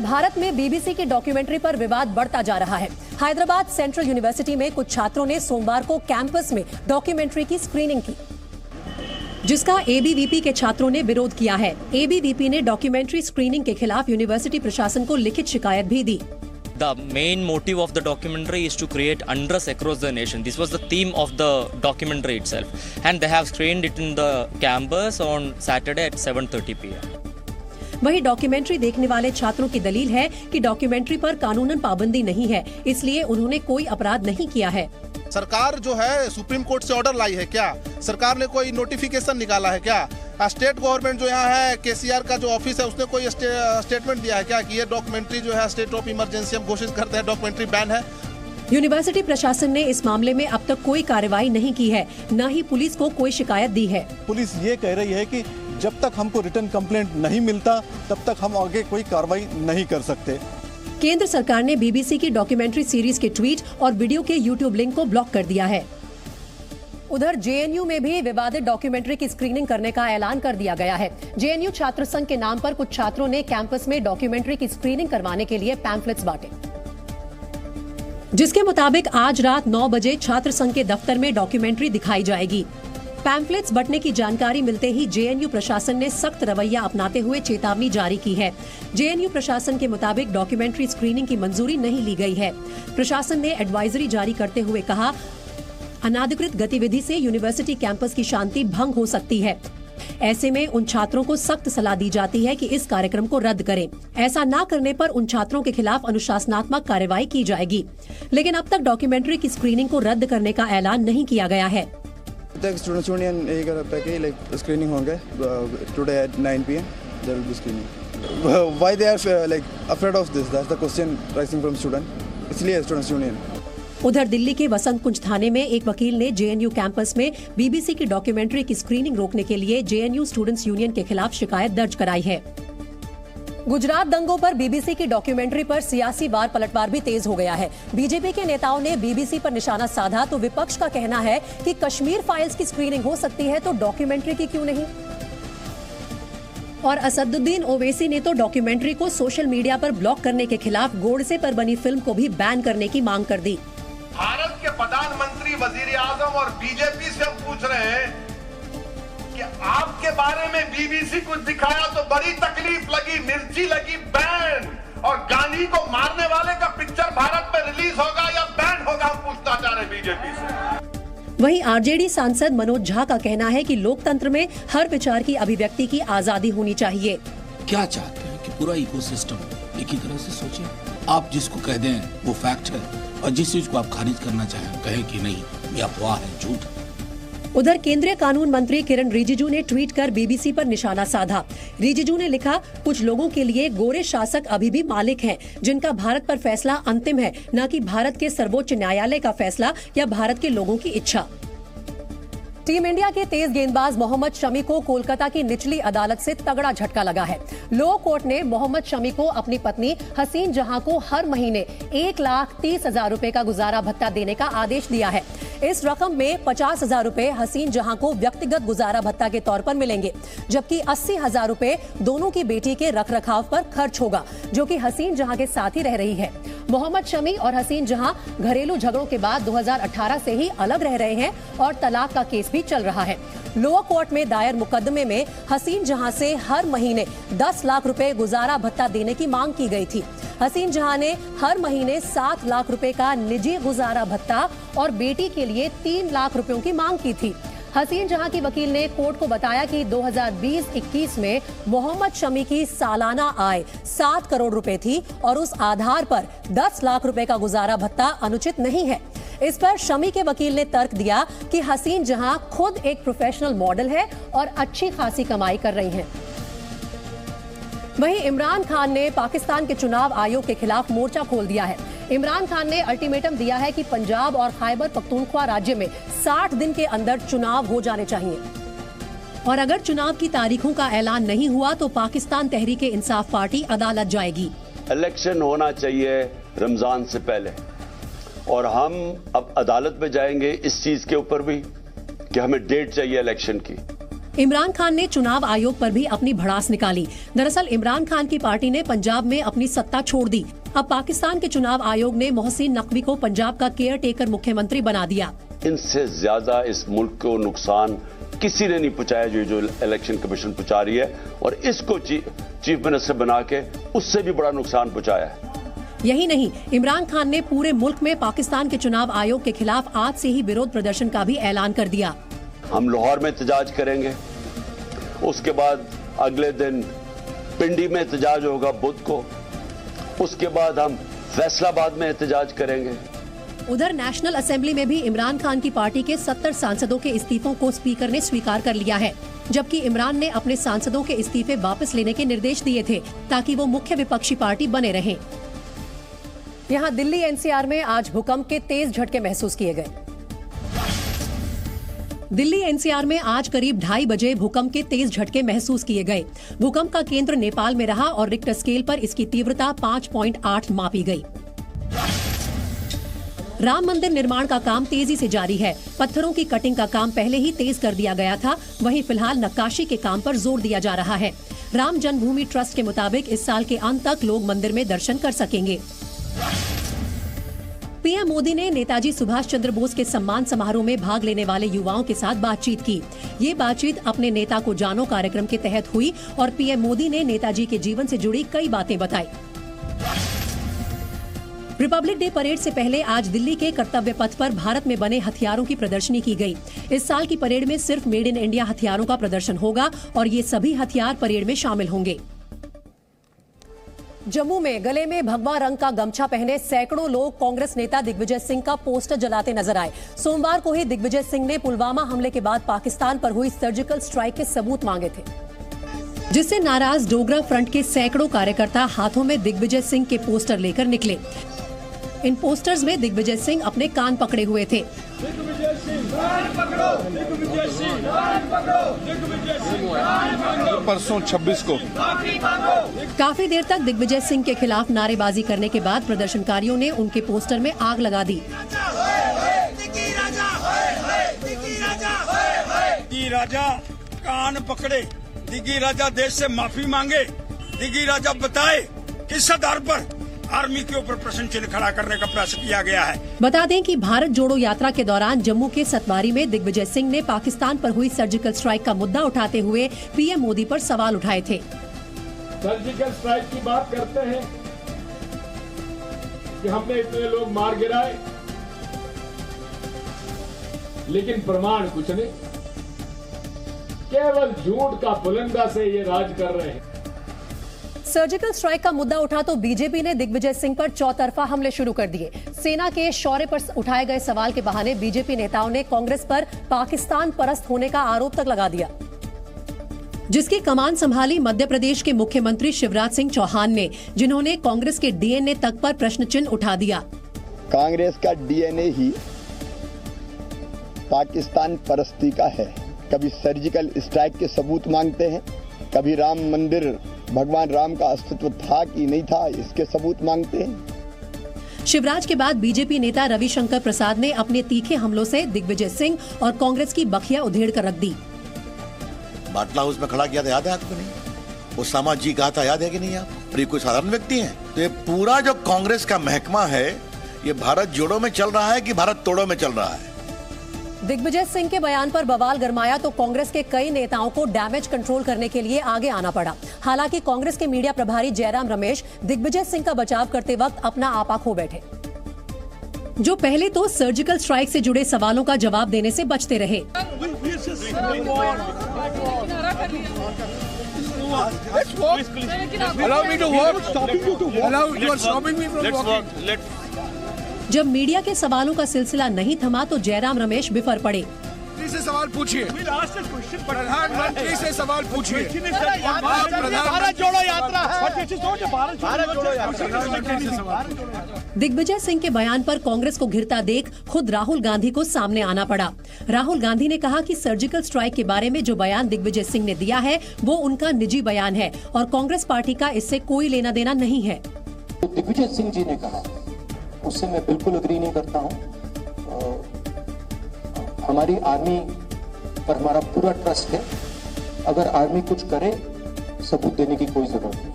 भारत में बीबीसी की डॉक्यूमेंट्री पर विवाद बढ़ता जा रहा है। हैदराबाद सेंट्रल यूनिवर्सिटी में कुछ छात्रों ने सोमवार को कैंपस में डॉक्यूमेंट्री की स्क्रीनिंग की, जिसका एबीवीपी के छात्रों ने विरोध किया है। एबीवीपी ने डॉक्यूमेंट्री स्क्रीनिंग के खिलाफ यूनिवर्सिटी प्रशासन को लिखित शिकायत भी दी। The main motive of the documentary is to create unrest across the nation. This was the theme of the documentary itself, and they have screened it in the campus on Saturday at 7:30 p.m. वही documentary देखने वाले छात्रों की दलील है कि documentary पर कानूनन पाबंदी नहीं है, इसलिए उन्होंने कोई अपराध नहीं किया है। सरकार जो है सुप्रीम कोर्ट से ऑर्डर लाई है क्या? सरकार ने कोई नोटिफिकेशन निकाला है क्या? स्टेट गवर्नमेंट जो यहाँ है, केसीआर का जो ऑफिस है, उसने कोई स्टेटमेंट दिया है क्या कि ये डॉक्यूमेंट्री जो है स्टेट ऑफ इमरजेंसी हम घोषित करते हैं, डॉक्यूमेंट्री बैन है? यूनिवर्सिटी प्रशासन ने इस मामले में अब तक कोई कार्रवाई नहीं की है, न ही पुलिस को कोई शिकायत दी है। पुलिस ये कह रही है कि जब तक हमको रिटर्न कंप्लेंट नहीं मिलता तब तक हम आगे कोई कार्रवाई नहीं कर सकते। केंद्र सरकार ने बीबीसी की डॉक्यूमेंट्री सीरीज के ट्वीट और वीडियो के यूट्यूब लिंक को ब्लॉक कर दिया है। उधर जेएनयू में भी विवादित डॉक्यूमेंट्री की स्क्रीनिंग करने का ऐलान कर दिया गया है। जेएनयू छात्र संघ के नाम पर कुछ छात्रों ने कैंपस में डॉक्यूमेंट्री की स्क्रीनिंग करवाने के लिए पैम्फलेट्स बांटे, जिसके मुताबिक आज रात 9 बजे छात्र संघ के दफ्तर में डॉक्यूमेंट्री दिखाई जाएगी। पैम्फलेट्स बंटने की जानकारी मिलते ही जेएनयू प्रशासन ने सख्त रवैया अपनाते हुए चेतावनी जारी की है। जेएनयू प्रशासन के मुताबिक डॉक्यूमेंट्री स्क्रीनिंग की मंजूरी नहीं ली गई है। प्रशासन ने एडवाइजरी जारी करते हुए कहा, अनाधिकृत गतिविधि से यूनिवर्सिटी कैंपस की शांति भंग हो सकती है। ऐसे में उन छात्रों को सख्त सलाह दी जाती है कि इस कार्यक्रम को रद्द करें। ऐसा न करने पर उन छात्रों के खिलाफ अनुशासनात्मक कार्रवाई की जाएगी। लेकिन अब तक डॉक्यूमेंट्री की स्क्रीनिंग को रद्द करने का ऐलान नहीं किया गया है। स्टूडेंट्स यूनियन यही करता है कि लाइक स्क्रीनिंग होंगे today at 9 PM there will be screening. Why they are like afraid of this, that's the question rising from student, इसलिए स्टूडेंट्स यूनियन। उधर दिल्ली के वसंत कुंज थाने में एक वकील ने जेएनयू कैंपस में बीबीसी की डॉक्यूमेंट्री की स्क्रीनिंग रोकने के लिए जेएनयू स्टूडेंट्स यूनियन के खिलाफ शिकायत दर्ज कराई है। गुजरात दंगों पर बीबीसी की डॉक्यूमेंट्री पर सियासी वार पलटवार भी तेज हो गया है। बीजेपी के नेताओं ने बीबीसी पर निशाना साधा तो विपक्ष का कहना है कि कश्मीर फाइल्स की स्क्रीनिंग हो सकती है तो डॉक्यूमेंट्री की क्यों नहीं। और असदुद्दीन ओवैसी ने तो डॉक्यूमेंट्री को सोशल मीडिया पर ब्लॉक करने के खिलाफ गोडसे पर बनी फिल्म को भी बैन करने की मांग कर दी। भारत के प्रधानमंत्री, वजीर आजम और बीजेपी से हम पूछ रहे हैं कि आपके बारे में बीबीसी कुछ दिखाया तो बड़ी तकलीफ लगी, मिर्ची लगी, बैन। और गांधी को मारने वाले का पिक्चर भारत में रिलीज होगा या बैन होगा, हम पूछना चाह रहे बीजेपी से। वहीं आरजेडी सांसद मनोज झा का कहना है कि लोकतंत्र में हर विचार की अभिव्यक्ति की आजादी होनी चाहिए। क्या चाहते हैं कि पूरा इकोसिस्टम एक ही तरह से सोचे। आप जिसको कह दें वो फैक्ट है, और जिस चीज को आप खारिज करना चाहें कहें कि नहीं ये अफवाह है, झूठ है। उधर केंद्रीय कानून मंत्री किरण रिजिजू ने ट्वीट कर बीबीसी पर निशाना साधा। रिजिजू ने लिखा, कुछ लोगों के लिए गोरे शासक अभी भी मालिक हैं, जिनका भारत पर फैसला अंतिम है, न कि भारत के सर्वोच्च न्यायालय का फैसला या भारत के लोगों की इच्छा। टीम इंडिया के तेज गेंदबाज मोहम्मद शमी को कोलकाता की निचली अदालत से तगड़ा झटका लगा है। लोअर कोर्ट ने मोहम्मद शमी को अपनी पत्नी हसीन जहां को हर महीने 1,30,000 रुपए का गुजारा भत्ता देने का आदेश दिया है। इस रकम में 50,000 रुपए हसीन जहां को व्यक्तिगत गुजारा भत्ता के तौर पर मिलेंगे, जबकि 80,000 रुपए दोनों की बेटी के रखरखाव पर खर्च होगा, जो कि हसीन जहां के साथ ही रह रही है। मोहम्मद शमी और हसीन जहां घरेलू झगड़ों के बाद 2018 से ही अलग रह रहे हैं और तलाक का केस भी चल रहा है। लोअर कोर्ट में दायर मुकदमे में हसीन जहां से हर महीने 10 लाख रुपए गुजारा भत्ता देने की मांग की गई थी। हसीन जहां ने हर महीने 7 लाख रुपए का निजी गुजारा भत्ता और बेटी के लिए 3 लाख रुपयों की मांग की थी। हसीन जहां की वकील ने कोर्ट को बताया कि 2020-21 में मोहम्मद शमी की सालाना आय 7 करोड़ रुपए थी और उस आधार पर 10 लाख रुपए का गुजारा भत्ता अनुचित नहीं है। इस पर शमी के वकील ने तर्क दिया कि हसीन जहां खुद एक प्रोफेशनल मॉडल है और अच्छी खासी कमाई कर रही हैं। वहीं इमरान खान ने पाकिस्तान के चुनाव आयोग के खिलाफ मोर्चा खोल दिया है। इमरान खान ने अल्टीमेटम दिया है कि पंजाब और खैबर पख्तूनख्वा राज्य में 60 दिन के अंदर चुनाव हो जाने चाहिए, और अगर चुनाव की तारीखों का ऐलान नहीं हुआ तो पाकिस्तान तहरीके इंसाफ पार्टी अदालत जाएगी। इलेक्शन होना चाहिए रमजान से पहले, और हम अब अदालत में जाएंगे इस चीज के ऊपर भी कि हमें डेट चाहिए इलेक्शन की। इमरान खान ने चुनाव आयोग पर भी अपनी भड़ास निकाली। दरअसल इमरान खान की पार्टी ने पंजाब में अपनी सत्ता छोड़ दी। अब पाकिस्तान के चुनाव आयोग ने मोहसिन नकवी को पंजाब का केयर टेकर मुख्यमंत्री बना दिया। इनसे ज्यादा इस मुल्क को नुकसान किसी ने नहीं पहुंचाया जो इलेक्शन कमीशन पहुंचा रही है, और इसको चीफ मिनिस्टर बना के उससे भी बड़ा नुकसान पहुंचाया है। यही नहीं, इमरान खान ने पूरे मुल्क में पाकिस्तान के चुनाव आयोग के खिलाफ आज से ही विरोध प्रदर्शन का भी ऐलान कर दिया। हम लाहौर में एहतजाज करेंगे, उसके बाद अगले दिन पिंडी में एहतजाज होगा बुध को, उसके बाद हम फैसलाबाद में एहतजाज करेंगे। उधर नेशनल असेंबली में भी इमरान खान की पार्टी के 70 सांसदों के इस्तीफों को स्पीकर ने स्वीकार कर लिया है, जबकि इमरान ने अपने सांसदों के इस्तीफे वापस लेने के निर्देश दिए थे ताकि वो मुख्य विपक्षी पार्टी बने रहें। यहाँ दिल्ली एनसीआर में आज भूकंप के तेज झटके महसूस किए गए। दिल्ली एनसीआर में आज करीब 2:30 बजे भूकंप के तेज झटके महसूस किए गए। भूकंप का केंद्र नेपाल में रहा और रिक्टर स्केल पर इसकी तीव्रता 5.8 मापी गई। राम मंदिर निर्माण का काम तेजी से जारी है। पत्थरों की कटिंग का काम पहले ही तेज कर दिया गया था, वहीं फिलहाल नक्काशी के काम पर जोर दिया जा रहा है। राम जन्मभूमि ट्रस्ट के मुताबिक इस साल के अंत तक लोग मंदिर में दर्शन कर सकेंगे। पीएम मोदी ने नेताजी सुभाष चंद्र बोस के सम्मान समारोह में भाग लेने वाले युवाओं के साथ बातचीत की। ये बातचीत अपने नेता को जानो कार्यक्रम के तहत हुई और पीएम मोदी ने नेताजी के जीवन से जुड़ी कई बातें बताई। रिपब्लिक डे परेड से पहले आज दिल्ली के कर्तव्य पथ पर भारत में बने हथियारों की प्रदर्शनी की गई। इस साल की परेड में सिर्फ मेड इन इंडिया हथियारों का प्रदर्शन होगा और ये सभी हथियार परेड में शामिल होंगे। जम्मू में गले में भगवा रंग का गमछा पहने सैकड़ों लोग कांग्रेस नेता दिग्विजय सिंह का पोस्टर जलाते नजर आए। सोमवार को ही दिग्विजय सिंह ने पुलवामा हमले के बाद पाकिस्तान पर हुई सर्जिकल स्ट्राइक के सबूत मांगे थे, जिससे नाराज डोगरा फ्रंट के सैकड़ों कार्यकर्ता हाथों में दिग्विजय सिंह के पोस्टर लेकर निकले। इन पोस्टर्स में दिग्विजय सिंह अपने कान पकड़े हुए थे। परसों 26 को काफी देर तक दिग्विजय सिंह के खिलाफ नारेबाजी करने के बाद प्रदर्शनकारियों ने उनके पोस्टर में आग लगा दी। दिग्गी राजा कान पकड़े, दिग्गी राजा देश से माफी मांगे, दिग्गी राजा बताए किस आधार पर आर्मी के ऊपर प्रश्न चिन्ह खड़ा करने का प्रयास किया गया है। बता दें कि भारत जोड़ो यात्रा के दौरान जम्मू के सतवारी में दिग्विजय सिंह ने पाकिस्तान पर हुई सर्जिकल स्ट्राइक का मुद्दा उठाते हुए पीएम मोदी पर सवाल उठाए थे। सर्जिकल स्ट्राइक की बात करते हैं कि हमने इतने लोग मार गिराए, लेकिन प्रमाण कुछ नहीं, केवल झूठ का बुलंदा से ये राज कर रहे हैं। सर्जिकल स्ट्राइक का मुद्दा उठा तो बीजेपी ने दिग्विजय सिंह पर चौतरफा हमले शुरू कर दिए। सेना के शौर्य पर उठाए गए सवाल के बहाने बीजेपी नेताओं ने कांग्रेस पर पाकिस्तान परस्त होने का आरोप तक लगा दिया, जिसकी कमान संभाली मध्य प्रदेश के मुख्यमंत्री शिवराज सिंह चौहान ने, जिन्होंने कांग्रेस के डीएनए तक पर प्रश्न चिन्ह उठा दिया। कांग्रेस का डीएनए ही पाकिस्तान परस्ती का है। कभी सर्जिकल स्ट्राइक के सबूत मांगते हैं, कभी राम मंदिर भगवान राम का अस्तित्व था कि नहीं था इसके सबूत मांगते हैं। शिवराज के बाद बीजेपी नेता रविशंकर प्रसाद ने अपने तीखे हमलों से दिग्विजय सिंह और कांग्रेस की बखिया उधेड़ कर रख दी। बाटला हाउस में खड़ा किया था, याद है आपको? नहीं, ओसामा जी कहा था, याद है कि नहीं आप? और ये कोई साधारण व्यक्ति है? तो ये पूरा जो कांग्रेस का महकमा है, ये भारत जोड़ो में चल रहा है कि भारत तोड़ो में चल रहा है? दिग्विजय सिंह के बयान पर बवाल गरमाया तो कांग्रेस के कई नेताओं को डैमेज कंट्रोल करने के लिए आगे आना पड़ा। हालांकि कांग्रेस के मीडिया प्रभारी जयराम रमेश दिग्विजय सिंह का बचाव करते वक्त अपना आपा खो बैठे, जो पहले तो सर्जिकल स्ट्राइक से जुड़े सवालों का जवाब देने से बचते रहे। जब मीडिया के सवालों का सिलसिला नहीं थमा तो जयराम रमेश बिफर पड़े। से सवाल पूछिए, प्रधानमंत्री से सवाल पूछिए। भारत जोड़ो यात्रा है। दिग्विजय सिंह के बयान पर कांग्रेस को घिरता देख खुद राहुल गांधी को सामने आना पड़ा। राहुल गांधी ने कहा कि सर्जिकल स्ट्राइक के बारे में जो बयान दिग्विजय सिंह ने दिया है वो उनका निजी बयान है और कांग्रेस पार्टी का इससे कोई लेना देना नहीं है। दिग्विजय सिंह जी ने कहा उससे मैं बिल्कुल अग्री नहीं करता हूँ। हमारी आर्मी पर हमारा पूरा ट्रस्ट है अगर आर्मी कुछ करे सबूत देने की कोई जरूरत नहीं।